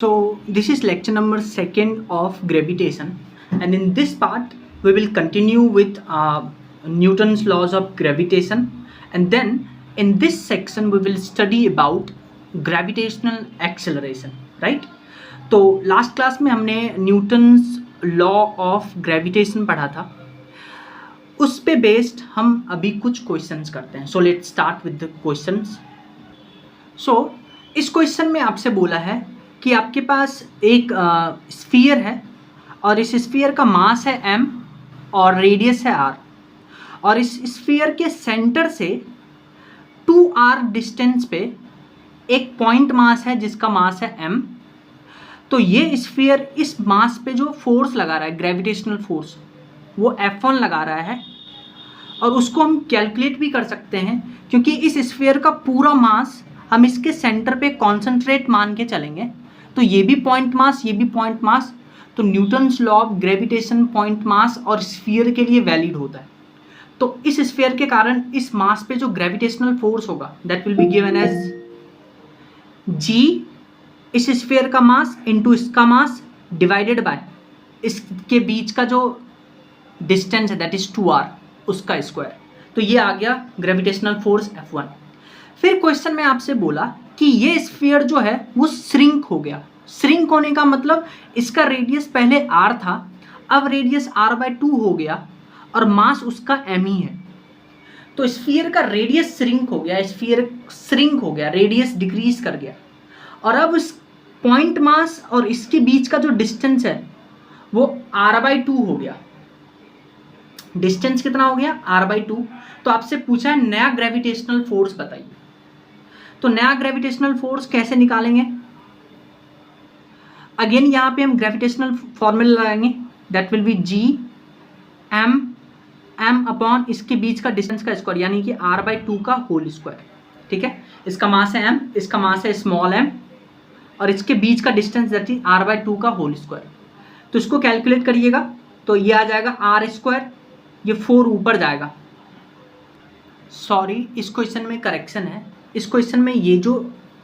So this is lecture number 2 of gravitation, and in this part we will continue with Newton's laws of gravitation, and then in this section we will study about gravitational acceleration, right? तो last class में हमने Newton's law of gravitation पढ़ा था, उस पे based हम अभी कुछ क्वेश्चंस करते हैं. So let's start with the questions. So इस क्वेश्चन में आपसे बोला है कि आपके पास एक स्फीयर है और इस स्फीयर का मास है m और रेडियस है r, और इस स्फीयर के सेंटर से 2r डिस्टेंस पे एक पॉइंट मास है जिसका मास है m. तो ये स्फीयर इस मास पे जो फोर्स लगा रहा है, ग्रेविटेशनल फोर्स, वो F1 लगा रहा है, और उसको हम कैलकुलेट भी कर सकते हैं क्योंकि इस स्फीयर का पूरा मास हम इसके सेंटर पे कॉन्सेंट्रेट मान के चलेंगे. तो ये भी पॉइंट मास, ये भी पॉइंट मास. तो Newton's law of gravitation point mass और स्फीयर के लिए वैलिड होता है. तो इस स्फीयर के कारण इस मास पे जो ग्रेविटेशनल फोर्स होगा that will be given as g, इस स्फीयर का मास इनटू इसका मास डिवाइडेड बाय इसके बीच का जो डिस्टेंस है दैट इज 2r, उसका स्क्वायर. तो ये आ गया ग्रेविटेशनल फोर्स F1. फिर क्वेश्चन में आपसे बोला कि ये स्फीयर जो है वो श्रिंक हो गया. श्रिंक होने का मतलब इसका रेडियस पहले r था, अब रेडियस r/2 हो गया और मास उसका m ही है. तो स्फीयर का रेडियस श्रिंक हो गया, स्फीयर श्रिंक हो गया, रेडियस डिक्रीज कर गया, और अब इस पॉइंट मास और इसके बीच का जो डिस्टेंस है वो r/2 हो गया. डिस्टेंस कितना हो गया? r/2. तो आपसे पूछा है नया ग्रेविटेशनल फोर्स बताइए. तो नया ग्रेविटेशनल फोर्स कैसे निकालेंगे? अगेन यहाँ पे हम ग्रेविटेशनल फॉर्मूला लगाएंगे, that will be g m upon इसके बीच का डिस्टेंस का स्क्वायर, यानी कि r/2 का होल स्क्वायर. ठीक है, इसका मास है m, इसका मास है स्मॉल m, और इसके बीच का डिस्टेंस दैट इज r/2 का होल स्क्वायर. तो इसको कैलकुलेट करिएगा तो ये आ जाएगा r², ये 4 ऊपर जाएगा. सॉरी, इस क्वेश्चन में करेक्शन है. इस क्वेश्चन में ये जो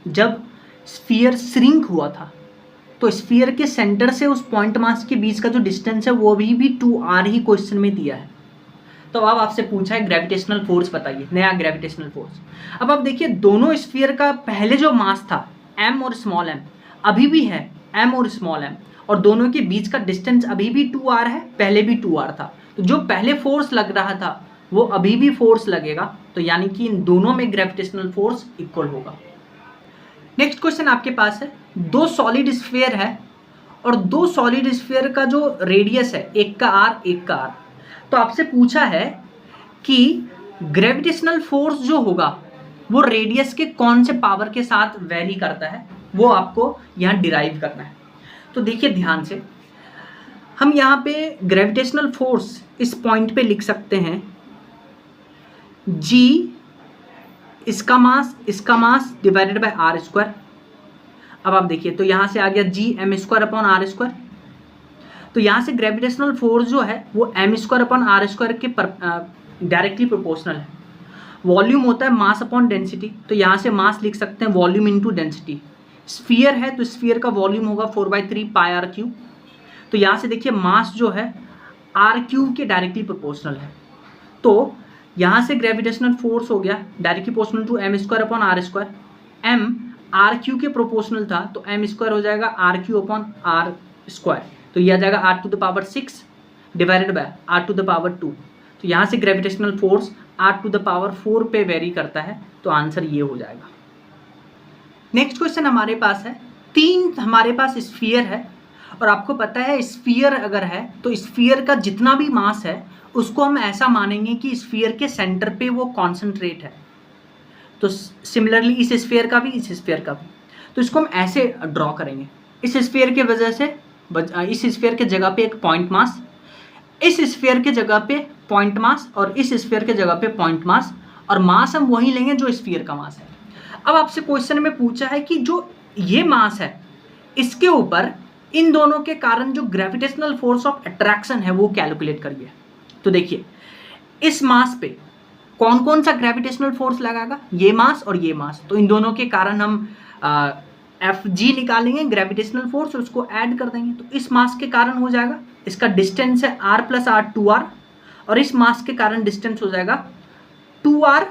जब स्फीयर श्रिंक हुआ था तो स्फीयर के सेंटर से उस पॉइंट मास के बीच का जो डिस्टेंस है वो अभी भी 2r ही क्वेश्चन में दिया है. तो अब आपसे पूछा है ग्रेविटेशनल फोर्स बताइए, नया ग्रेविटेशनल फोर्स. अब आप देखिए दोनों स्फीयर का पहले जो मास था m और स्मॉल m अभी भी है m और स्मॉल m, और दोनों के बीच का डिस्टेंस अभी भी 2r है, पहले भी 2r था. तो जो पहले फोर्स लग रहा था वो अभी भी फोर्स लगेगा. तो यानी कि इन दोनों में ग्रेविटेशनल फोर्स इक्वल होगा. नेक्स्ट क्वेश्चन आपके पास है, दो सॉलिड स्फीयर है और दो सॉलिड स्फीयर का जो रेडियस है, एक का r एक का r. तो आपसे पूछा है कि ग्रेविटेशनल फोर्स जो होगा वो रेडियस के कौन से पावर के साथ वेरी करता है, वो आपको यहाँ डिराइव करना है. तो देखिए ध्यान से, हम यहाँ पे ग्रेविटेशनल फोर्स इस पॉइंट पे लिख सकते हैं g, इसका मास डिवाइडेड बाय r². अब आप देखिए तो यहाँ से आ गया g m² अपॉन r². तो यहाँ से ग्रेविटेशनल फोर्स जो है वो m² अपॉन r² के डायरेक्टली प्रोपोर्शनल है. वॉल्यूम होता है मास अपॉन डेंसिटी, तो यहाँ से मास लिख सकते हैं वॉल्यूम इनटू डेंसिटी. स्फीयर है तो स्फीयर का वॉल्यूम होगा 4/3 πr³. तो यहाँ से देखिए मास जो है r³ के डायरेक्टली प्रोपोर्शनल है. तो यहाँ से ग्रेविटेशनल फोर्स हो गया directly proportional to m² upon r². m r³ के प्रोपोर्शनल था तो m² हो जाएगा r³ अपॉन r². तो यह आ जाएगा r⁶ डिवाइडेड बाय r⁴. तो यहाँ से ग्रेविटेशनल फोर्स r⁴ पे वेरी करता है. तो आंसर ये हो जाएगा. नेक्स्ट क्वेश्चन हमारे पास है, तीन हमारे पास स्फीयर है और आपको पता है स्फीयर अगर है तो स्फीयर का जितना भी मास है उसको हम ऐसा मानेंगे कि स्फीयर के सेंटर पे वो कॉन्सेंट्रेट है. तो सिमिलरली इस स्फीयर का भी, इस स्फीयर का भी. तो इसको हम ऐसे ड्रॉ करेंगे, इस स्फीयर के वजह से इस स्फीयर के जगह पे एक पॉइंट मास, इस स्फीयर के जगह पे पॉइंट मास, और इस स्फीयर के जगह पे पॉइंट मास, और मास हम वही लेंगे जो स्फीयर का मास है. अब आपसे क्वेश्चन में पूछा है कि जो ये मास है इसके ऊपर इन दोनों के कारण जो ग्रेविटेशनल फोर्स ऑफ अट्रैक्शन है वो कैलकुलेट करिए. तो देखिए इस मास पे कौन कौन सा ग्रेविटेशनल फोर्स लगाएगा, ये मास और ये मास. तो इन दोनों के कारण हम एफ जी निकालेंगे ग्रेविटेशनल फोर्स और उसको ऐड कर देंगे, तो इस मास के कारण हो जाएगा, इसका डिस्टेंस है r प्लस आर 2r, और इस मास के कारण डिस्टेंस हो जाएगा 2r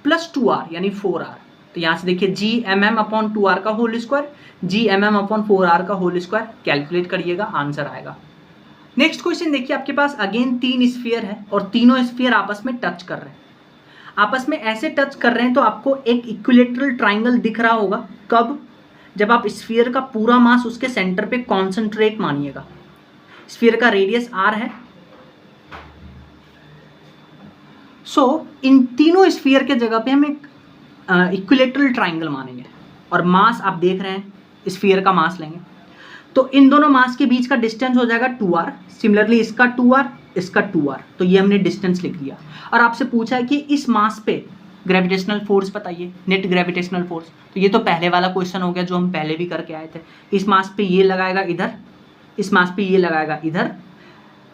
प्लस 2r यानी 4r। तो यहाँ से देखिए G M M upon 2r का whole square, G M M upon 4r का होल स्क्वायर, कैलकुलेट करिएगा, आंसर आएगा। नेक्स्ट क्वेश्चन देखिए, आपके पास अगेन 3 स्फीयर है और तीनों स्फीयर आपस में टच कर रहे हैं। आपस में ऐसे टच कर रहे हैं तो आपको एक इक्विलेटरल ट्राइंगल दिख रहा होगा। कब? जब आप स्फीयर का पूरा मास उसके सेंटर पे कॉन्सेंट्रेट मानिएगा। स्फीयर का रेडियस r है, सो इन तीनों स्फीयर के जगह पे हम एक इक्विलेटरल ट्राइंगल मानेंगे और मास आप देख रहे हैं, स्फीयर का मास लेंगे तो इन दोनों मास के बीच का डिस्टेंस हो जाएगा 2r। सिमिलरली इसका 2r, इसका 2r, तो ये हमने डिस्टेंस लिख दिया। और आपसे पूछा है कि इस मास पे ग्रेविटेशनल फोर्स बताइए, नेट ग्रेविटेशनल फोर्स। तो ये तो पहले वाला क्वेश्चन हो गया जो हम पहले भी करके आए थे। इस मास पे ये लगाएगा इधर, इस मास पे ये लगाएगा इधर।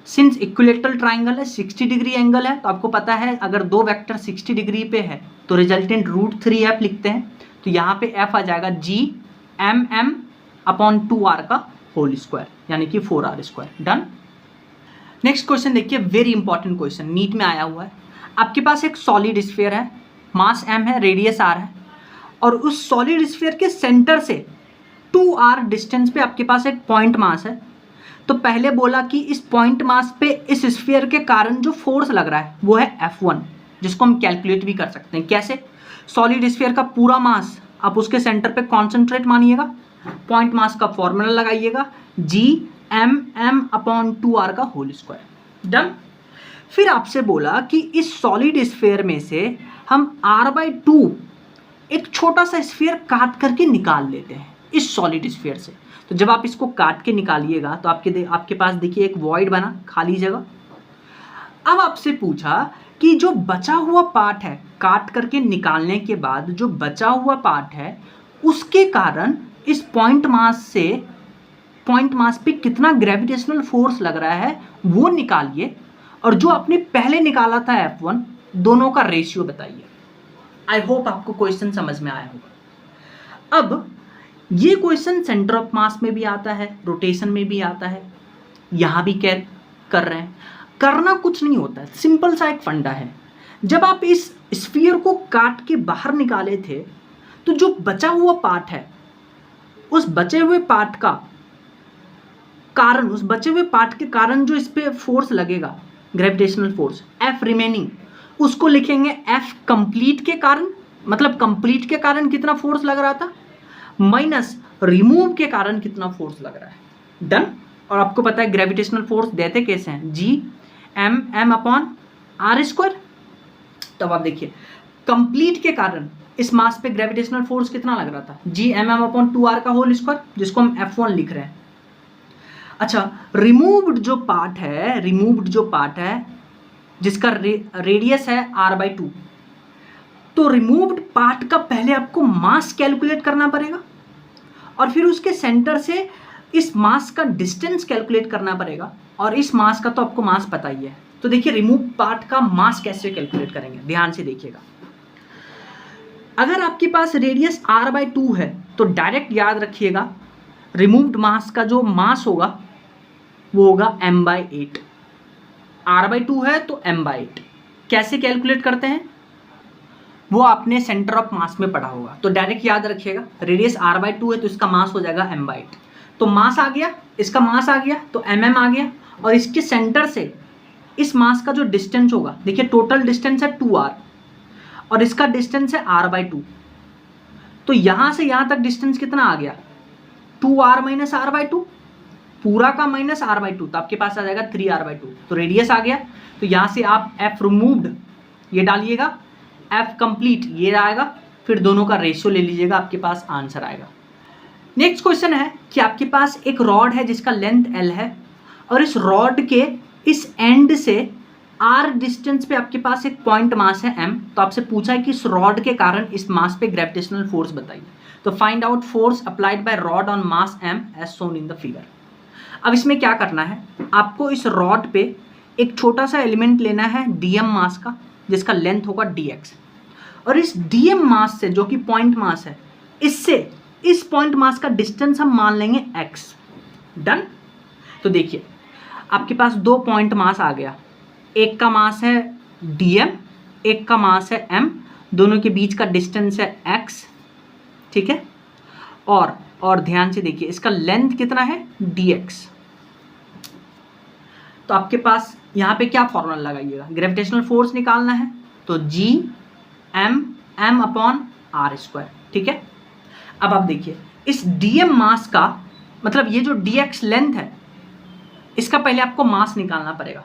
सिंस इक्विलेटरल ट्राइंगल है, 60 डिग्री एंगल है, तो आपको पता है अगर दो वेक्टर 60 डिग्री पे है तो रिजल्टेंट √3f लिखते हैं। तो यहाँ पे f आ जाएगा G M M upon 2r का होल स्क्वायर यानी कि 4r square. Done. Next question देखिए, वेरी इंपॉर्टेंट क्वेश्चन, नीट में आया हुआ है। आपके पास एक सॉलिड स्फीयर है, मास m है, रेडियस r है, और उस सॉलिड स्फीयर के सेंटर से 2r डिस्टेंस पे आपके पास एक पॉइंट मास है। तो पहले बोला कि इस पॉइंट मास पे इस स्फीयर के कारण जो फोर्स लग रहा है वो है F1, जिसको हम कैलकुलेट भी कर सकते हैं। कैसे? सॉलिड स्फीयर का पूरा मास आप उसके सेंटर पे कॉन्सेंट्रेट मानिएगा, पॉइंट मास का फॉर्मूला लगाइएगा, जी एम एम अपॉन 2r का होल स्क्वायर। डन। फिर आपसे बोला कि इस सॉलिड स्फीयर में से हम r/2 एक छोटा सा स्फीयर काट करके निकाल लेते हैं इस सॉलिड स्फीयर से। तो जब आप इसको काट के निकालिएगा तो आपके पास देखिए एक वॉइड बना, खाली जगह। अब आपसे पूछा कि जो बचा हुआ पार्ट है, काट करके निकालने के बाद जो बचा हुआ पार्ट है उसके कारण इस पॉइंट मास पे कितना ग्रेविटेशनल फोर्स लग रहा है वो निकालिए, और जो आपने पहले निकाला था F1, दोनों का रेशियो बताइए। आई होप आपको क्वेश्चन समझ में आया होगा। अब ये क्वेश्चन सेंटर ऑफ मास में भी आता है, रोटेशन में भी आता है, यहाँ भी कर रहे हैं। करना कुछ नहीं होता है, सिंपल सा एक फंडा है। जब आप इस स्फीयर को काट के बाहर निकाले थे तो जो बचा हुआ पार्ट है उस बचे हुए पार्ट के कारण जो इस पे फोर्स लगेगा ग्रेविटेशनल फोर्स F रिमेनिंग, उसको लिखेंगे F कंप्लीट के कारण, मतलब कंप्लीट के कारण कितना फोर्स लग रहा था माइनस रिमूव के कारण कितना फोर्स लग रहा है। डन। और आपको पता है ग्रेविटेशनल फोर्स देते कैसे हैं, G M M upon are square. तब आप देखिए कंप्लीट के कारण इस मास पे ग्रेविटेशनल फोर्स कितना लग रहा था, जी एम एम अपॉन 2r का होल स्क्वायर, जिसको हम F1 लिख रहे हैं। अच्छा, रिमूव्ड जो पार्ट है जिसका रेडियस है r/2, तो रिमूव्ड पार्ट का पहले आपको मास कैलकुलेट करना पड़ेगा और फिर उसके सेंटर से इस मास का डिस्टेंस कैलकुलेट करना पड़ेगा, और इस मास का तो आपको मास पता ही है। तो देखिए रिमूव पार्ट का मास कैसे कैलकुलेट करेंगे, ध्यान से देखिएगा। अगर आपके पास रेडियस r/2 है तो डायरेक्ट याद रखिएगा रिमूव्ड मास का जो मास होगा वो होगा m/8। r/2 है तो m/8। कैसे कैलकुलेट करते हैं वो आपने सेंटर ऑफ मास में पढ़ा होगा, तो डायरेक्ट याद रखिएगा रेडियस r/2 है तो इसका मास हो जाएगा m/8। तो मास आ गया, इसका मास आ गया तो mm आ गया, और इसके सेंटर से इस मास का जो डिस्टेंस होगा, देखिए टोटल डिस्टेंस है 2r और इसका डिस्टेंस है r/2। तो यहाँ से यहाँ तक डिस्टेंस कितना आ गया, 2r माइनस r/2, पूरा का माइनस r/2, तो आपके पास आ जाएगा 3r/2। तो रेडियस आ गया, तो यहाँ से आप f रिमूव्ड ये डालिएगा, F कंप्लीट ये आएगा, फिर दोनों का रेशियो ले लीजिएगा, आपके पास आंसर आएगा। नेक्स्ट क्वेश्चन है कि आपके पास एक रॉड है जिसका लेंथ L है, और इस रॉड के इस एंड से r डिस्टेंस पे आपके पास एक पॉइंट मास है m। तो आपसे पूछा है कि इस रॉड के कारण इस मास पे ग्रेविटेशनल फोर्स बताइए। तो find out force applied by rod on mass m as shown in the figure. अब इसमें क्या करना है, आपको इस रॉड पे एक छोटा सा एलिमेंट लेना है dm मास का, जिसका लेंथ होगा dx, और इस dm मास से जो कि पॉइंट मास है, इससे इस पॉइंट मास का डिस्टेंस हम मान लेंगे x। डन। तो देखिए आपके पास 2 पॉइंट मास आ गया, एक का मास है dm, एक का मास है m, दोनों के बीच का डिस्टेंस है x, ठीक है। और ध्यान से देखिए इसका लेंथ कितना है dx। तो आपके पास यहाँ पे क्या फॉर्मूला लगाइएगा, ग्रेविटेशनल फोर्स निकालना है तो g m upon are square, ठीक है। अब आप देखिए इस dm मास का मतलब ये जो dx लेंथ है इसका पहले आपको मास निकालना पड़ेगा।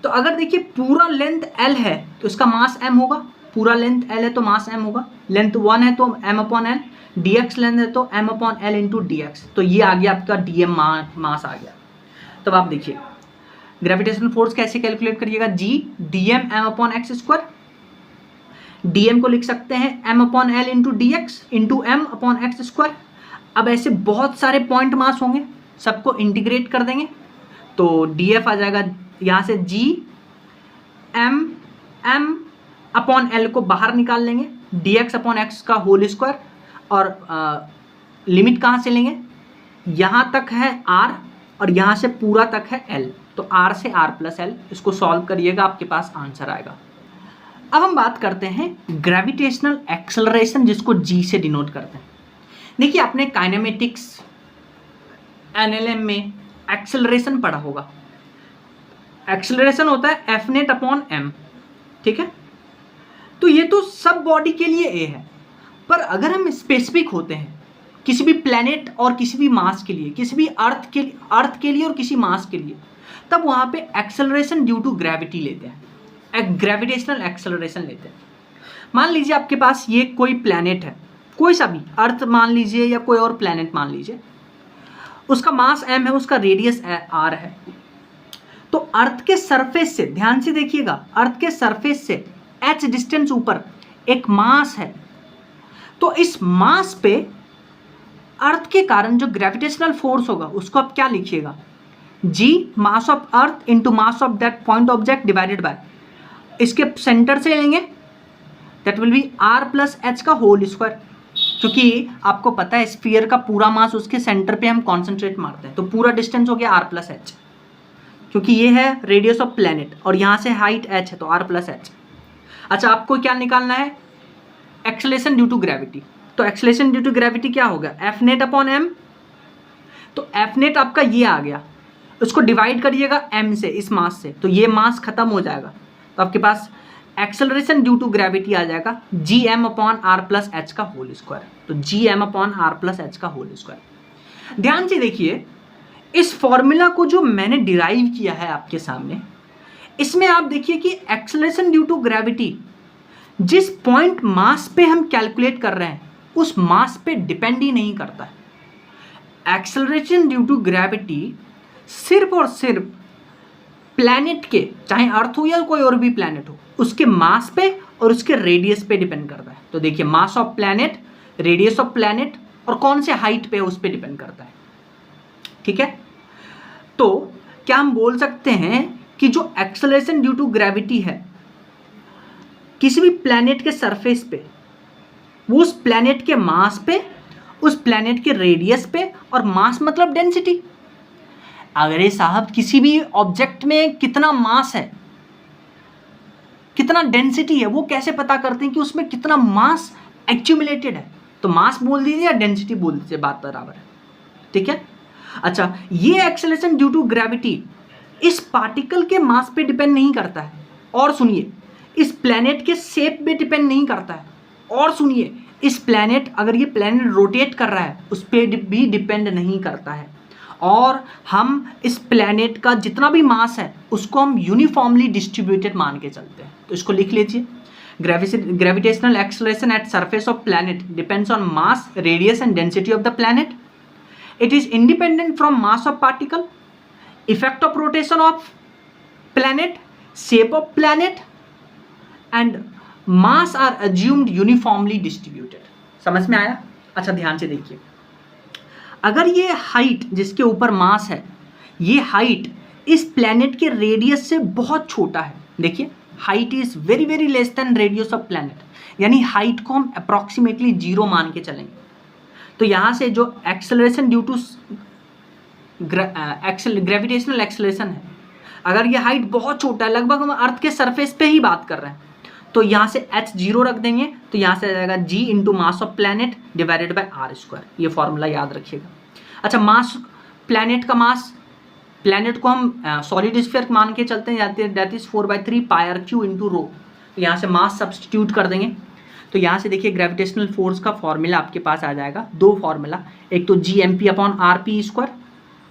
तो अगर देखिए पूरा लेंथ l है तो इसका मास m होगा, पूरा लेंथ l है तो मास m होगा, लेंथ 1 है तो m upon l, dx length है तो m upon l into dx। तो ये आ गया आपका dm मास आ गया। तब आप देखिए ग्रेविटेशनल फोर्स कैसे कैलकुलेट करिएगा, g dm m upon x square, dm को लिख सकते हैं m upon l into dx into m upon x square. अब ऐसे बहुत सारे पॉइंट मास होंगे, सबको इंटीग्रेट कर देंगे तो df आ जाएगा यहाँ से g m अपॉन l को बाहर निकाल लेंगे, dx अपॉन एक्स का होल स्क्वायर, और लिमिट कहाँ से लेंगे, यहाँ तक है r और यहाँ से पूरा तक है l, तो r से r प्लस l। इसको सॉल्व करिएगा आपके पास आंसर आएगा। अब हम बात करते हैं ग्रेविटेशनल एक्सेलरेशन जिसको g से डिनोट करते हैं। देखिए आपने काइनेमेटिक्स एनएलएम में एक्सेलरेशन पढ़ा होगा, एक्सेलरेशन होता है एफ नेट अपॉन एम, ठीक है। तो ये तो सब बॉडी के लिए ए है, पर अगर हम स्पेसिफिक होते हैं किसी भी प्लैनेट और किसी भी मास के लिए, किसी भी अर्थ के लिए और किसी मास के लिए, तब वहाँ पे एक्सेलरेशन ड्यू टू ग्रेविटी लेते हैं, एक ग्रेविटेशनल एक्सेलरेशन लेते हैं। मान लीजिए आपके पास ये कोई प्लैनेट है, कोई सा भी, अर्थ मान लीजिए या कोई और प्लैनेट मान लीजिए, उसका मास m है, उसका रेडियस r है। तो अर्थ के सरफेस से, ध्यान से देखिएगा, अर्थ के सरफेस से h डिस्टेंस ऊपर एक मास है। तो इस मास पे अर्थ के कारण जो ग्रेविटेशनल फोर्स होगा उसको आप क्या लिखिएगा, g mass of earth into mass of that point object divided by, इसके सेंटर से लेंगे that will B r plus H का होल स्क्वायर, क्योंकि आपको पता है स्फीयर का पूरा मास उसके सेंटर पे हम कॉन्सेंट्रेट मारते हैं, तो पूरा डिस्टेंस हो गया r प्लस एच, क्योंकि ये है रेडियस ऑफ प्लैनेट और यहाँ से हाइट h है तो r प्लस एच। अच्छा आपको क्या निकालना है, एक्सेलरेशन ड्यू टू ग्रेविटी। तो एक्सेलरेशन ड्यू टू ग्रेविटी क्या होगा, एफ नेट अपॉन एम। तो एफ नेट आपका ये आ गया, उसको डिवाइड करिएगा m से, इस मास से, तो ये मास खत्म हो जाएगा, तो आपके पास एक्सेलरेशन ड्यू टू ग्रेविटी आ जाएगा G M upon R plus H का होल स्क्वायर। तो G M upon R plus H का होल स्क्वायर। ध्यान से देखिए इस फॉर्मूला को जो मैंने डिराइव किया है आपके सामने, इसमें आप देखिए कि एक्सेलरेशन ड्यू टू ग्रेविटी जिस पॉइंट मास पे हम कैलकुलेट कर रहे हैं उस मास पे डिपेंड ही नहीं करता है। एक्सेलरेशन ड्यू टू ग्रेविटी सिर्फ और सिर्फ प्लैनेट के, चाहे अर्थ हो या कोई और भी प्लैनेट हो, उसके मास पे और उसके रेडियस पे डिपेंड करता है। तो देखिए मास of planet, radius of planet और कौन से हाइट पे उस पे डिपेंड करता है, ठीक है। तो क्या हम बोल सकते हैं कि जो एक्सेलरेशन ड्यू टू ग्रेविटी है किसी भी प्लैनेट के सरफेस पे, वो उस प्लैनेट के मास पे, उस प्लैनेट के रेडियस पे, और मास मतलब डेंसिटी। अगर ये साहब किसी भी ऑब्जेक्ट में कितना मास है, कितना डेंसिटी है, वो कैसे पता करते हैं कि उसमें कितना मास एक्यूमुलेटेड है, तो मास बोल दीजिए या डेंसिटी बोल दीजिए, बात बराबर है, ठीक है। अच्छा ये एक्सेलरेशन ड्यू टू ग्रेविटी इस पार्टिकल के मास पे डिपेंड नहीं करता है, और सुनिए इस प्लैनेट के शेप पे डिपेंड नहीं करता है, और सुनिए इस प्लैनेट, अगर ये प्लैनेट रोटेट कर रहा है उस पर भी डिपेंड नहीं करता है, और हम इस प्लैनेट का जितना भी मास है उसको हम यूनिफॉर्मली डिस्ट्रीब्यूटेड मान के चलते हैं। तो इसको लिख लीजिए, gravitational acceleration at surface of planet depends on mass, radius and density of the planet. It is independent from mass of particle, effect of rotation of planet, shape of planet and mass are assumed uniformly distributed. समझ में आया? अच्छा ध्यान से देखिए, अगर ये height जिसके ऊपर मास है, ये हाइट इस प्लैनेट के रेडियस से बहुत छोटा है, देखिए height is very very less than radius of planet, यानी हाइट को हम अप्रॉक्सीमेटली 0 मान के चलेंगे। तो यहाँ से जो acceleration due to gravitational acceleration है, अगर ये हाइट बहुत छोटा है, लगभग हम अर्थ के सरफेस पे ही बात कर रहे हैं, तो यहाँ से h0 रख देंगे, तो यहाँ से आ जाएगा g into mass of planet divided by R square. ये फॉर्मूला याद रखिएगा। अच्छा, मास प्लैनेट का मास, प्लैनेट को हम सॉलिड स्फीयर मान के चलते हैं, that is 4/3 pi R cube into rho. तो यहाँ से मास सब्सटीट्यूट कर देंगे, तो यहाँ से देखिए ग्रेविटेशनल फोर्स का फॉर्मूला आपके पास आ जाएगा, दो फॉर्मूला, एक तो G M P upon are P square,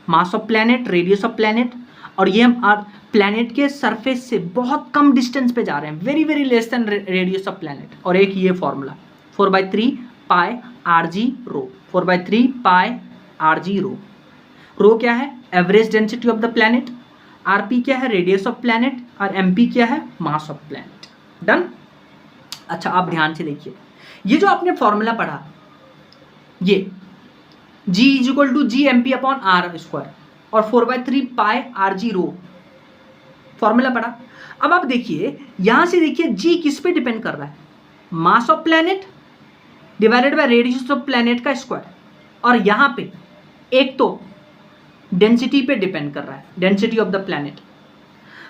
mass of planet, radius of planet, और ये हम प्लैनेट के सरफेस से बहुत कम डिस्टेंस पे जा रहे हैं, very very less than radius of planet, और एक ये फॉर्मूला 4/3 पाई आर जी रो, 4/3 पाई आर जी रो। रो क्या है? Average density of the planet, R P क्या है? रेडियस ऑफ प्लैनेट, और एम पी क्या है? मास ऑफ प्लैनेट। डन। अच्छा, आप ध्यान से देखिए, ये जो आपने फॉर्मूला पढ़ा, ये G is equal to G M P upon are square और 4/3 पाई आर जी रो, फॉर्मूला पढ़ा। अब आप देखिए, यहां से देखिए G किस पे डिपेंड कर रहा है? मास of planet divided by radius of planet का स्क्वायर, और यहां पे एक तो डेंसिटी पे डिपेंड कर रहा है, डेंसिटी ऑफ द प्लैनेट।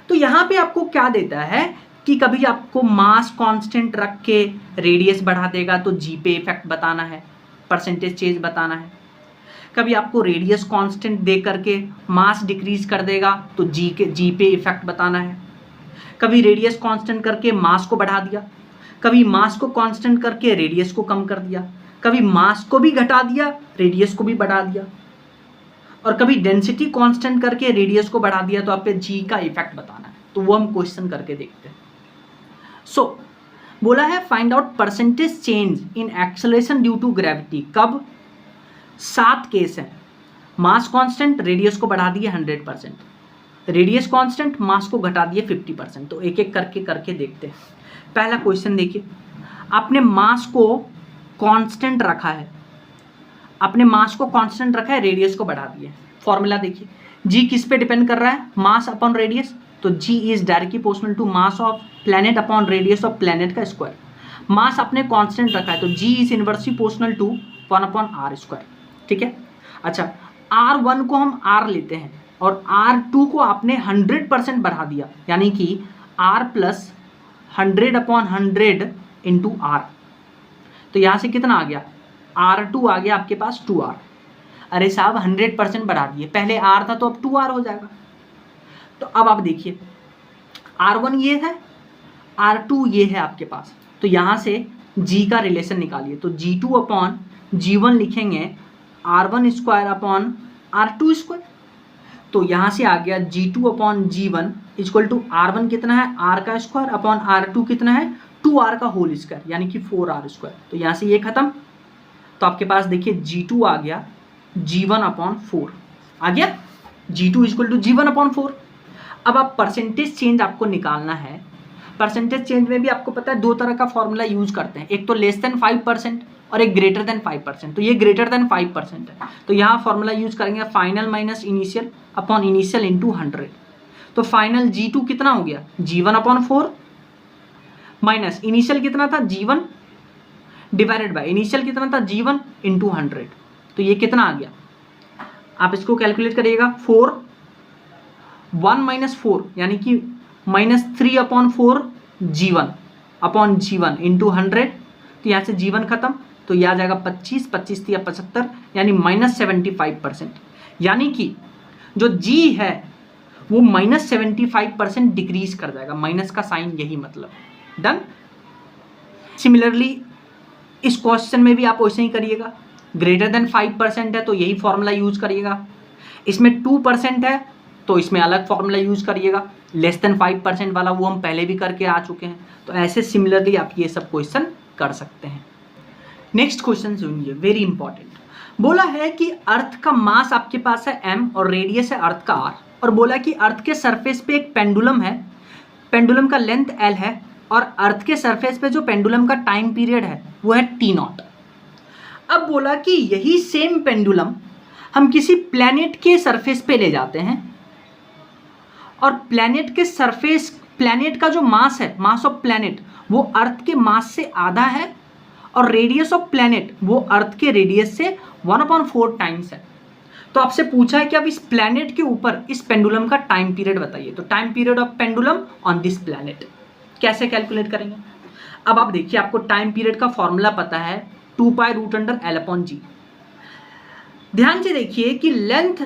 तो यहां पे आपको क्या देता है कि कभी आपको मास कांस्टेंट रख के रेडियस बढ़ा देगा तो जी पे इफेक्ट बताना है, परसेंटेज चेंज बताना है। कभी आपको रेडियस कांस्टेंट दे करके मास डिक्रीज कर देगा तो जी पे इफेक्ट बताना है। कभी रेडियस कांस्टेंट करके मास को बढ़ा दिया, कभी मास को कांस्टेंट करके रेडियस को कम कर दिया, कभी मास को भी घटा दिया, रेडियस को भी बढ़ा दिया, और कभी डेंसिटी कांस्टेंट करके रेडियस को बढ़ा दिया, तो आप पे जी का इफेक्ट बताना है। तो वो हम क्वेश्चन करके देखते हैं। सो बोला है find out percentage change in acceleration due to gravity. कब? 7 केस है। मास कांस्टेंट, रेडियस को बढ़ा दिए 100%, रेडियस कांस्टेंट, मास को घटा दिए 50%। तो एक एक करके देखते हैं। पहला क्वेश्चन देखिए, आपने मास को कांस्टेंट रखा है, आपने मास को कांस्टेंट रखा है, रेडियस को बढ़ा दिए। फॉर्मूला देखिए, जी किस पे डिपेंड कर रहा है? मास अपॉन रेडियस, तो g is directly proportional to mass of planet upon radius of planet का स्क्वायर। मास आपने कांस्टेंट रखा है, तो g is inversely proportional to 1 upon are square. ठीक है। अच्छा, R1 को हम R लेते हैं और R2 को आपने 100% बढ़ा दिया, यानी कि R plus 100 upon 100 into R। तो यहाँ से कितना आ गया? R2 आ गया आपके पास 2R। अरे साहब 100% बढ़ा दिए, पहले R था तो अब 2R हो जाएगा। तो अब आप देखिए, R1 ये है, R2 ये है आपके पास, तो यहाँ से G का रिलेशन निकालिए। तो G2 अपॉन G1 लिखेंगे R1 square upon R2 square. तो यहाँ से आ गया G2 upon G1 equal to R1 कितना है? R का स्क्वायर अपॉन R2 कितना है? 2R का होल स्क्वायर, यानी कि 4R स्क्वायर। तो यहाँ से ये खत्म, तो आपके पास देखिए G2 आ गया G1 अपॉन 4 आ गया, G2 equal to G1 upon 4। अब आप परसेंटेज चेंज आपको निकालना है। परसेंटेज चेंज में भी आपको पता है दो तरह का फॉर्मूला यूज करते हैं, एक तो लेस देन 5% और एक ग्रेटर देन 5%। तो ये ग्रेटर देन 5% है, तो यहाँ फॉर्मूला यूज करेंगे final minus initial upon initial into 100। तो फाइनल G2 कितना हो गया? G1 अपॉन 4 माइनस इनिशियल कितना था? G1 डिवाइडेड बाय इनिशियल कितना था? G1 into 100। तो ये कितना आ गया? आप इसको कैलकुलेट करिएगा। 1 माइनस 4 यानी कि -3 upon 4 G1 upon G1 into 100। तो यहाँ से G1 खत्म, तो यह आ जाएगा 25, 25 या 75, यानी -75%। यानी कि जो G है वो -75% डिक्रीज कर जाएगा, माइनस का साइन यही मतलब। डन। सिमिलरली इस क्वेश्चन में भी आप वैसे ही करिएगा। ग्रेटर देन 5% है तो यही फॉर्मूला यूज करिएगा, इसमें 2% है तो इसमें अलग फॉर्मूला यूज करिएगा, लेस देन 5% वाला वो हम पहले भी करके आ चुके हैं। तो ऐसे सिमिलरली आप ये सब क्वेश्चन कर सकते हैं। नेक्स्ट क्वेश्चन सुनिए, वेरी इंपॉर्टेंट। बोला है कि अर्थ का मास आपके पास है m और रेडियस है अर्थ का r, और बोला कि अर्थ के सरफेस पे एक पेंडुलम है, पेंडुलम का लेंथ l है, और अर्थ के सरफेस पे जो पेंडुलम का टाइम पीरियड है वो है t0। अब बोला कि यही सेम पेंडुलम हम किसी प्लैनेट के सरफेस पे ले जाते हैं, और प्लैनेट के सरफेस, प्लैनेट का जो मास है, मास ऑफ प्लैनेट, वो अर्थ के मास से आधा है, और रेडियस ऑफ प्लैनेट वो अर्थ के रेडियस से 1/4 टाइम्स है। तो आपसे पूछा है कि अब इस प्लैनेट के ऊपर इस पेंडुलम का टाइम पीरियड बताइए। तो time period of pendulum on this planet कैसे कैलकुलेट करेंगे? अब आप देखिए, आपको टाइम पीरियड का फॉर्मूला पता है 2π√L/g। ध्यान से देखिए कि लेंथ,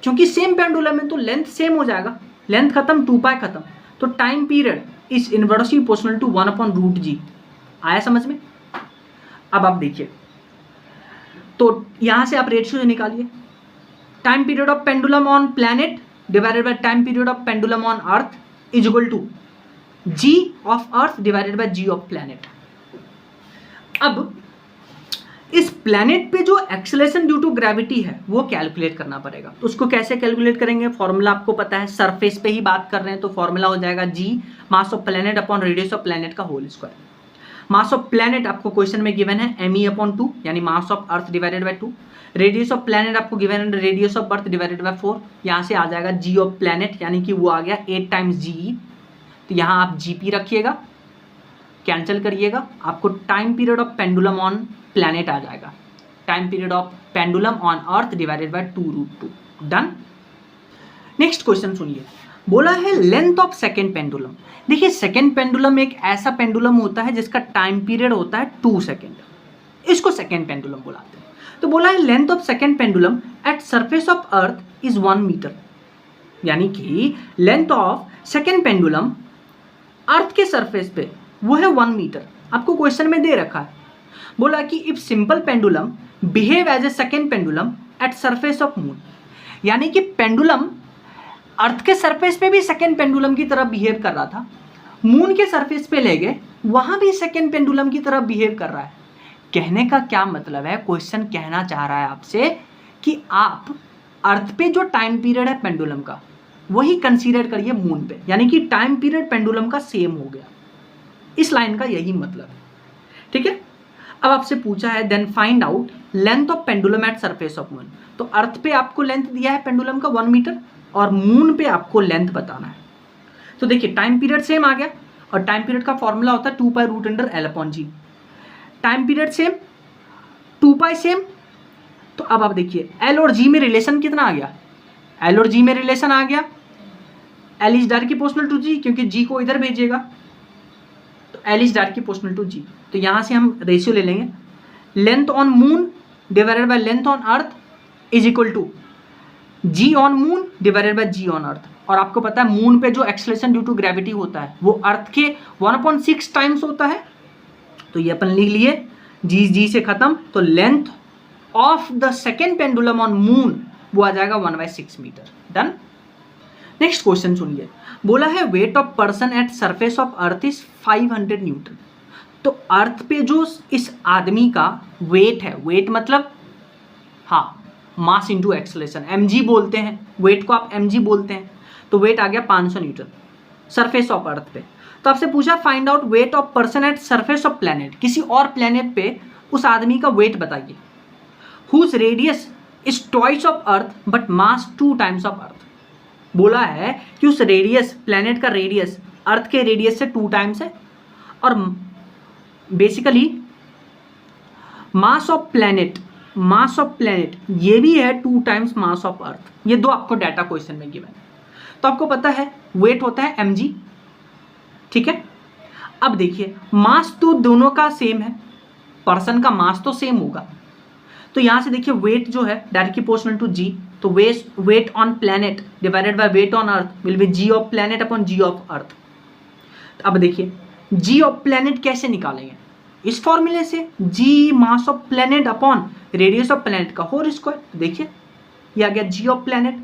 क्योंकि सेम पेंडुलम है तो लेंथ सेम हो जाएगा, लेंथ खत्म 2π खत्म, तो time period is inversely proportional to 1/√g। आया समझ में? अब आप देखिए, तो यहां से आप रेशियो निकालिए, time period of pendulum on planet divided by time period of pendulum on earth is equal to g of earth divided by g of planet. अब इस प्लैनेट पे जो एक्सेलरेशन ड्यू टू ग्रेविटी है वो calculate करना पड़ेगा। तो उसको कैसे कैलकुलेट करेंगे? फॉर्मूला आपको पता है, सरफेस पे ही बात कर रहे हैं तो फॉर्मूला हो जाएगा g mass of planet upon radius of planet का whole square. Mass of planet आपको क्वेश्चन में गिवन है me/2 यानी mass of earth divided by 2। Radius of planet आपको गिवन है radius of earth divided by 4। यहाँ से आ जाएगा g ऑफ प्लैनेट यानी कि वो आ गया 8 टाइम्स GE। तो यहाँ आप GP रखिएगा, कैंसिल करिएगा, आपको time period of pendulum on planet आ जाएगा, time period of pendulum on earth divided by 2√2। Done. Next question सुनिए, बोला है लेंथ ऑफ सेकेंड पेंडुलम। देखिए, सेकेंड पेंडुलम एक ऐसा पेंडुलम होता है जिसका टाइम पीरियड होता है 2 सेकेंड, इसको सेकेंड पेंडुलम बुलाते हैं। तो बोला है length of second pendulum at surface of earth is 1 metre, यानी कि length of second pendulum earth के सरफेस पे वो है 1 मीटर। आपको क्वेश्चन में दे रखा है, बोला कि if simple pendulum behave as a second pendulum at surface of moon, यानी कि पेंडुलम अर्थ के सरफेस पे भी सेकेंड पेंडुलम की तरह बिहेव कर रहा था, मून के सरफेस पे ले गए वहां भी सेकेंड पेंडुलम की तरह बिहेव कर रहा है। कहने का क्या मतलब है? क्वेश्चन कहना चाह रहा है आपसे कि आप अर्थ पे जो टाइम पीरियड है पेंडुलम का वही कंसीडर करिए मून पे, यानी कि टाइम पीरियड पेंडुलम का सेम हो गया। इस लाइन का यही मतलब है, ठीक है। अब आपसे पूछा है then find out length of pendulum at surface of moon. तो अर्थ पे आपको लेंथ दिया है पेंडुलम का 1 मीटर और मून पे आपको लेंथ बताना है। तो देखिए, टाइम पीरियड सेम आ गया और टाइम पीरियड का फॉर्मूला होता है 2π√L/g। Time period same, 2π same. तो अब आप देखिए L और G में रिलेशन कितना आ गया? L और G में रिलेशन आ गया, L is directly proportional to G, क्योंकि G को इधर भेजिएगा तो L is directly proportional to G। तो यहाँ से हम रेशियो ले लेंगे, length on moon divided by length on earth is equal to G on moon divided by G on earth. और आपको पता है मून पे जो एक्सेलरेशन ड्यू टू ग्रेविटी होता है वो अर्थ के 1/6 टाइम्स होता है। तो ये अपन लिख लिए, G से खत्म, तो length of the second pendulum on moon वो आ जाएगा 1/6 मीटर। डन। नेक्स्ट क्वेश्चन सुनिए, बोला है wait of person at surface of earth is 500 Newton. तो अर्थ पे जो इस आदमी का वेट है, वेट मतलब हाँ मास इंटू एक्सेलरेशन, mg बोलते हैं, वेट को आप mg बोलते हैं। तो वेट आ गया 500 न्यूटन सरफेस ऑफ अर्थ पे। तो आपसे पूछा find out weight of person at surface of planet, किसी और प्लैनेट पे उस आदमी का वेट बताइए। Whose radius is twice of earth but mass 2 times of earth. बोला है कि उस रेडियस, प्लैनेट का रेडियस अर्थ के रेडियस से 2 टाइम्स है और बेसिकली मास ऑफ प्लैनेट ये भी है 2 टाइम्स मास ऑफ अर्थ। ये दो आपको डाटा क्वेश्चन में गिवन है। तो आपको पता है वेट होता है mg, ठीक है। अब देखिए मास तो दोनों का सेम है, पर्सन का मास तो सेम होगा। तो यहाँ से देखिए वेट जो है डायरेक्टली प्रोपोर्शनल टू g, तो weight on planet divided by weight on earth will be g of planet upon g of earth. अब देखिए g ऑफ प्लैनेट कैसे निकालेंगे? इस फॉर्मूले से, g mass of planet upon radius of planet का whole square. देखिए ये आ गया g of planet.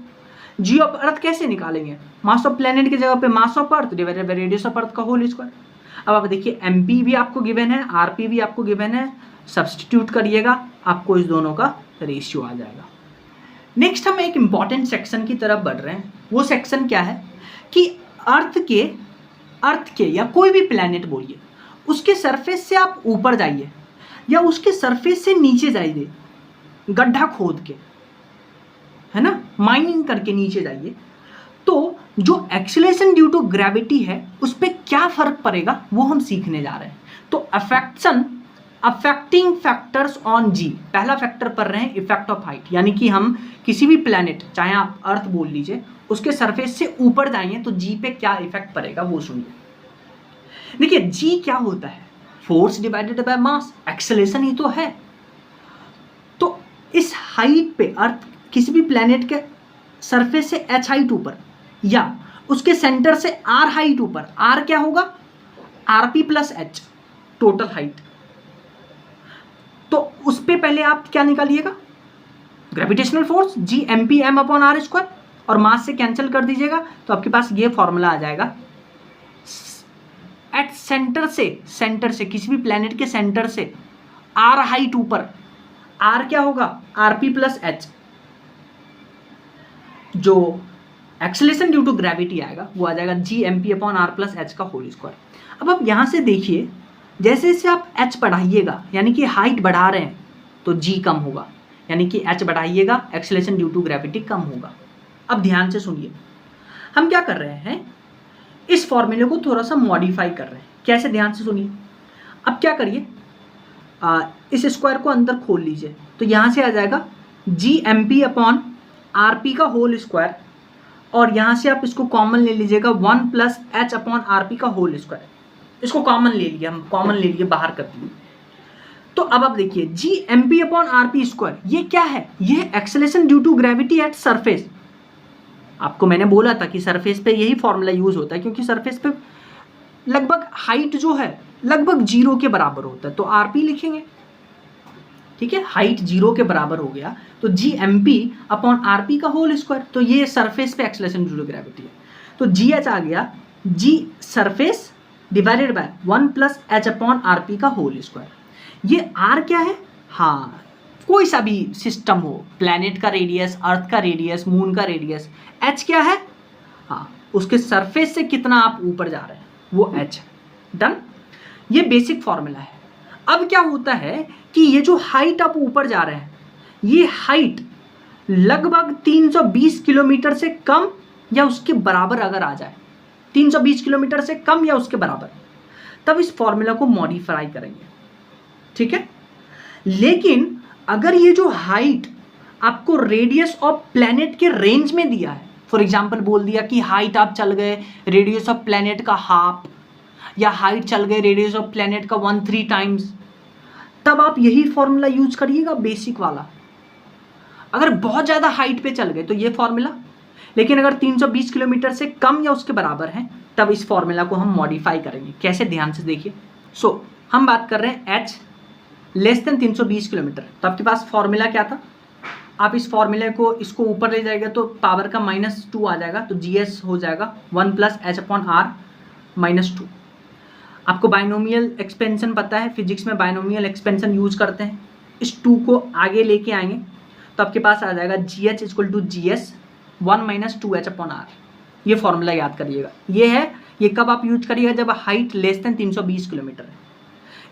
g of अर्थ कैसे निकालेंगे? मास ऑफ प्लैनेट की जगह पे मास of earth divided by radius of अर्थ का होल स्क्वायर। अब आप देखिए mp भी आपको गिवन है, rp भी आपको गिवन है, सब्स्टिट्यूट करिएगा, आपको इस दोनों का रेशियो आ जाएगा। नेक्स्ट हम एक इंपॉर्टेंट सेक्शन की तरफ बढ़ रहे हैं। वो सेक्शन क्या है कि अर्थ के या कोई भी प्लैनेट बोलिए, उसके सरफेस से आप ऊपर जाइए या उसके सरफेस से नीचे जाइए, गड्ढा खोद के, है ना, माइनिंग करके नीचे जाइए, तो जो एक्सेलरेशन ड्यू टू ग्रेविटी है उस पर क्या फर्क पड़ेगा वो हम सीखने जा रहे हैं। तो अफेक्शन अफेक्टिंग फैक्टर्स ऑन जी, पहला फैक्टर पढ़ रहे हैं इफेक्ट ऑफ हाइट, यानी कि हम किसी भी प्लैनेट, चाहे आप अर्थ बोल लीजिए, उसके सरफेस से ऊपर जाएंगे तो जी पे क्या इफेक्ट पड़ेगा वो सुनिए। देखिए जी क्या होता है, force divided by mass, acceleration ही तो है। तो इस हाइट पे अर्थ किसी भी प्लैनेट के सरफेस से h हाइट ऊपर या उसके सेंटर से r हाइट ऊपर, r क्या होगा, rp plus h total height. तो उस पे पहले आप क्या निकालिएगा, gravitational force g M p m upon are square, और मास से कैंसिल कर दीजिएगा तो आपके पास ये फॉर्मूला आ जाएगा। एट सेंटर से किसी भी प्लैनेट के सेंटर से आर हाइट ऊपर, आर क्या होगा, आर पी प्लस एच, जो एक्सेलरेशन ड्यू टू ग्रेविटी आएगा वो आ जाएगा G M P upon R plus H का होल स्क्वायर। अब आप यहां से देखिए, जैसे जैसे आप h बढ़ाइएगा यानी कि हाइट बढ़ा रहे हैं तो g कम होगा, यानी कि h बढ़ाइएगा एक्सेलरेशन ड्यू टू ग्रेविटी कम होगा। अब ध्यान से सुनिए, हम क्या कर रहे हैं, इस फॉर्मूले को थोड़ा सा मॉडिफाई कर रहे हैं। कैसे, ध्यान से सुनिए। अब क्या करिए, इस स्क्वायर को अंदर खोल लीजिए तो यहाँ से आ जाएगा G M P upon R P का होल स्क्वायर, और यहाँ से आप इसको कॉमन ले लीजिएगा 1 plus H upon R P का होल स्क्वायर। इसको कॉमन ले लिया, हम कॉमन ले लिए, बाहर कर दिए। तो अब आप देखिए G M P upon are P square, ये क्या है, ये acceleration due to gravity at surface. आपको मैंने बोला था कि सरफेस पे यही फॉर्मूला यूज होता है, क्योंकि सरफेस पे लगभग हाइट जो है लगभग 0 के बराबर होता है, तो आर पी लिखेंगे, ठीक है। हाइट 0 के बराबर हो गया तो G M P upon R P का होल स्क्वायर, तो ये सरफेस पे एक्सेलरेशन ड्यू टू ग्रेविटी है। तो जी एच आ गया g surface divided by 1 plus H upon R P का होल स्क्वायर। ये आर क्या है, हाँ कोई सा भी सिस्टम हो, प्लैनेट का रेडियस, अर्थ का रेडियस, मून का रेडियस, एच क्या है, हाँ उसके सरफेस से कितना आप ऊपर जा रहे हैं वो एच। डन, ये बेसिक फॉर्मूला है। अब क्या होता है कि ये जो हाइट आप ऊपर जा रहे हैं, ये हाइट लगभग 320 किलोमीटर से कम या उसके बराबर अगर आ जाए, 320 किलोमीटर से कम या उसके बराबर, तब इस फॉर्मूला को मॉडिफाई करेंगे, ठीक है। लेकिन अगर ये जो हाइट आपको रेडियस ऑफ प्लैनेट के रेंज में दिया है, फॉर एग्जांपल बोल दिया कि हाइट आप चल गए रेडियस ऑफ प्लैनेट का हाफ, या हाइट चल गए रेडियस ऑफ प्लैनेट का 1/3 टाइम्स, तब आप यही फॉर्मूला यूज करिएगा, बेसिक वाला। अगर बहुत ज़्यादा हाइट पे चल गए तो ये फॉर्मूला, लेकिन अगर 320 किलोमीटर से कम या उसके बराबर है तब इस फॉर्मूला को हम मॉडिफाई करेंगे। कैसे, ध्यान से देखिए। सो हम बात कर रहे हैं h लेस देन 320 किलोमीटर, तो आपके पास फॉर्मूला क्या था, आप इस फॉर्मूले को इसको ऊपर ले जाएगा तो पावर का -2 आ जाएगा, तो GS हो जाएगा 1 प्लस एच अपॉन आर -2। आपको बाइनोमियल एक्सपेंशन पता है, फिजिक्स में बाइनोमियल एक्सपेंशन यूज करते हैं। इस 2 को आगे लेके आएंगे तो आपके पास आ जाएगा GH equal to GS 1 - 2h upon R. ये फॉर्मूला याद करिएगा, ये है, ये कब आप यूज करिएगा, जब हाइट लेस देन 320 किलोमीटर है।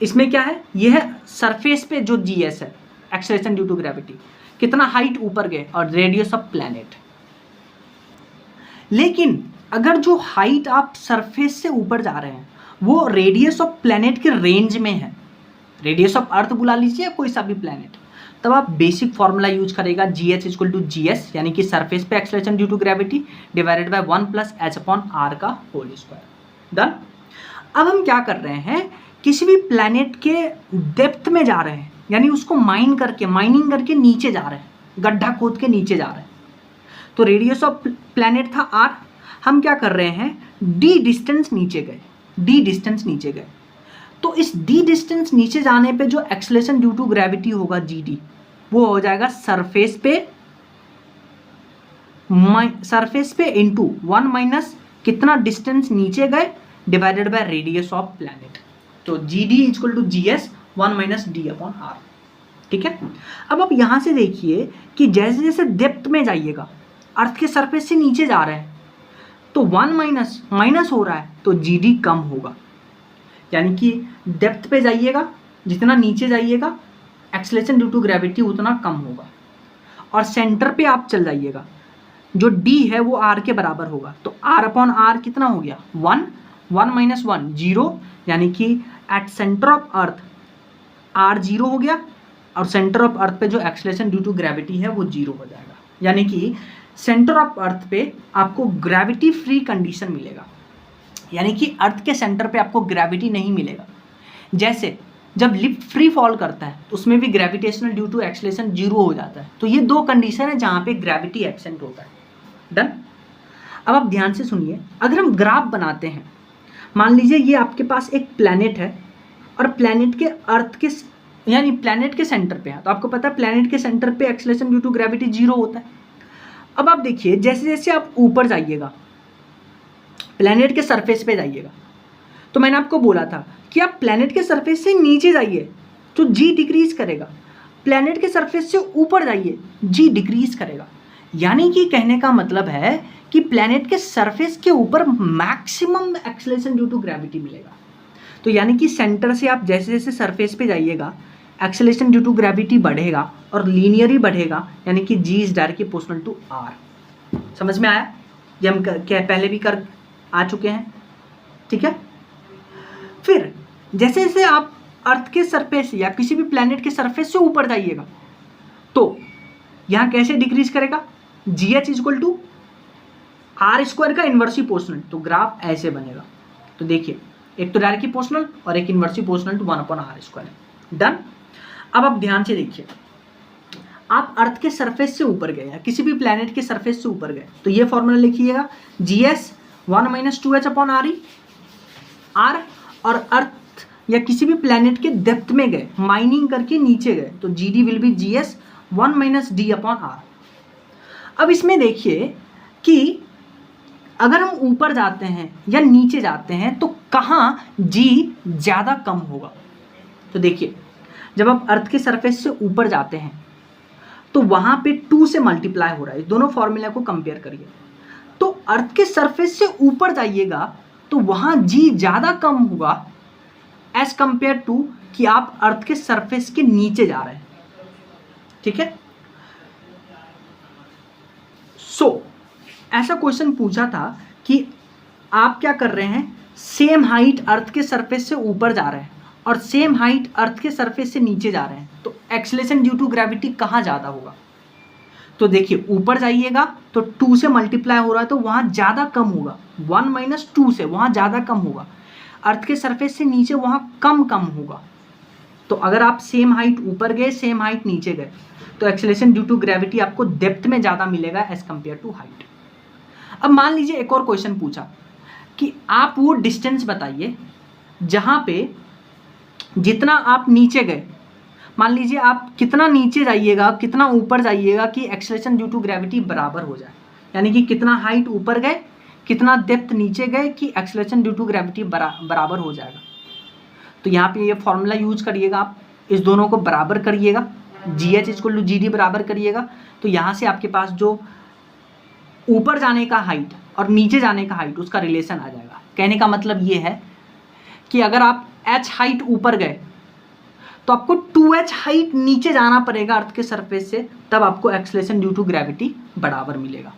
इसमें क्या है, ये है सरफेस पे जो GS है, एक्सेलरेशन ड्यू टू ग्रेविटी, कितना हाइट ऊपर गए, और रेडियस ऑफ प्लैनेट। लेकिन अगर जो हाइट आप सरफेस से ऊपर जा रहे हैं वो रेडियस ऑफ प्लैनेट के रेंज में है, रेडियस ऑफ अर्थ बुला लीजिए कोई सा भी प्लैनेट, तब आप बेसिक फॉर्मूला यूज करेगा GH इक्वल टू GS, यानी कि सरफेस पे acceleration due to gravity divided by 1 plus H upon R का होल स्क्वायर। डन। अब हम क्या कर रहे हैं, किसी भी प्लैनेट के डेप्थ में जा रहे हैं, यानी उसको माइनिंग करके नीचे जा रहे हैं, गड्ढा खोद के नीचे जा रहे हैं। तो रेडियस ऑफ प्लैनेट था r, हम क्या कर रहे हैं, d डिस्टेंस नीचे गए। तो इस d डिस्टेंस नीचे जाने पे जो एक्सेलरेशन ड्यू टू ग्रेविटी होगा GD, वो हो जाएगा सरफेस पे इंटू 1 माइनस कितना डिस्टेंस नीचे गए divided by radius of planet. तो GD equal to GS 1 - d upon r, ठीक है। अब आप यहां से देखिए कि जैसे जैसे डेप्थ में जाइएगा, अर्थ के सरफेस से नीचे जा रहे हैं तो 1 माइनस हो रहा है तो GD कम होगा, यानी कि डेप्थ पे जाइएगा, जितना नीचे जाइएगा एक्सेलरेशन ड्यू टू ग्रेविटी उतना कम होगा। और सेंटर पे आप चल जाइएगा, जो D है वो R के बराबर होगा, तो R अपॉन R कितना हो गया, 1 - 1 0, यानी कि at centre of earth R zero हो गया और सेंटर ऑफ अर्थ पे जो एक्सेलरेशन ड्यू टू ग्रेविटी है वो जीरो हो जाएगा, यानी कि सेंटर ऑफ अर्थ पे आपको ग्रेविटी फ्री कंडीशन मिलेगा, यानी कि अर्थ के सेंटर पे आपको ग्रेविटी नहीं मिलेगा। जैसे जब लिफ्ट फ्री फॉल करता है तो उसमें भी gravitational due to acceleration zero हो जाता है। तो ये दो कंडीशन है जहाँ पे ग्रेविटी एब्सेंट होता है। डन। अब आप ध्यान से सुनिए, अगर हम ग्राफ बनाते हैं, मान लीजिए ये आपके पास एक प्लैनेट है और प्लैनेट के अर्थ के यानी प्लैनेट के सेंटर पे है, तो आपको पता है प्लैनेट के सेंटर पे acceleration due to gravity zero होता है। अब आप देखिए जैसे जैसे आप ऊपर जाइएगा, प्लैनेट के सरफेस पे जाइएगा, तो मैंने आपको बोला था कि आप प्लैनेट के सरफेस से नीचे जाइए तो जी डिक्रीज करेगा, प्लैनेट के सरफेस से ऊपर जाइए जी डिक्रीज करेगा। यानी कि कहने का मतलब है कि प्लैनेट के सरफेस के ऊपर maximum acceleration due to gravity मिलेगा। तो यानी कि सेंटर से आप जैसे जैसे सरफेस पे जाइएगा एक्सेलरेशन ड्यू टू ग्रेविटी बढ़ेगा और लीनियरली बढ़ेगा, यानी कि g is directly proportional to r. समझ में आया? ये हम क्या पहले भी कर आ चुके हैं, ठीक है। फिर जैसे जैसे आप अर्थ के सरफेस या किसी भी प्लैनेट के सरफेस से ऊपर जाइएगा तो यहाँ कैसे डिक्रीज करेगा, G H equal to R square का इन्वर्सली प्रोपोर्शनल। तो ग्राफ ऐसे बनेगा। तो देखिए एक तो डायरेक्टली प्रोपोर्शनल और एक inversely proportional to 1/r square. Done. अब आप ध्यान से देखिए, आप अर्थ के सरफेस से ऊपर गए या किसी भी प्लैनेट के सरफेस से ऊपर गए तो ये फॉर्मूला लिखिएगा, G S 1 - 2h/r E R. और अर्थ या किसी भी प्लैनेट के डेप्थ में गए, माइनिंग करके नीचे गए, तो G D will be G S 1 - d/r। अब इसमें देखिए कि अगर हम ऊपर जाते हैं या नीचे जाते हैं तो कहाँ जी ज़्यादा कम होगा। तो देखिए जब आप अर्थ के सरफेस से ऊपर जाते हैं तो वहाँ पे 2 से मल्टीप्लाई हो रहा है। दोनों फॉर्मूला को कंपेयर करिए। तो अर्थ के सरफेस से ऊपर जाइएगा तो वहाँ जी ज़्यादा कम होगा एज कंपेयर टू कि आप अर्थ के सरफेस के नीचे जा रहे हैं, ठीक है। सो ऐसा क्वेश्चन पूछा था कि आप क्या कर रहे हैं, सेम हाइट अर्थ के सरफेस से ऊपर जा रहे हैं और सेम हाइट अर्थ के सरफेस से नीचे जा रहे हैं, तो एक्सेलरेशन ड्यू टू ग्रेविटी कहाँ ज़्यादा होगा। तो देखिए ऊपर जाइएगा तो 2 से मल्टीप्लाई हो रहा है तो वहाँ ज़्यादा कम होगा, 1 - 2 से वहाँ ज़्यादा कम होगा। अर्थ के सरफेस से नीचे वहाँ कम होगा। तो अगर आप सेम हाइट ऊपर गए सेम हाइट नीचे गए तो एक्सेलरेशन ड्यू टू ग्रेविटी आपको डेप्थ में ज़्यादा मिलेगा एज कंपेयर टू हाइट। अब मान लीजिए एक और क्वेश्चन पूछा कि आप वो डिस्टेंस बताइए जहाँ पे जितना आप नीचे गए, मान लीजिए आप कितना नीचे जाइएगा कितना ऊपर जाइएगा कि एक्सेलरेशन ड्यू टू ग्रेविटी बराबर हो जाए, यानी कि कितना हाइट ऊपर गए कितना डेप्थ नीचे गए कि एक्सेलरेशन ड्यू टू ग्रेविटी बराबर हो जाएगा। तो यहाँ पे ये फॉर्मूला यूज करिएगा, आप इस दोनों को बराबर करिएगा, G H equal to G D बराबर करिएगा। तो यहाँ से आपके पास जो ऊपर जाने का हाइट और नीचे जाने का हाइट उसका रिलेशन आ जाएगा। कहने का मतलब ये है कि अगर आप h हाइट ऊपर गए तो आपको 2h हाइट नीचे जाना पड़ेगा अर्थ के सरफेस से, तब आपको एक्सेलरेशन ड्यू टू ग्रेविटी बराबर मिलेगा।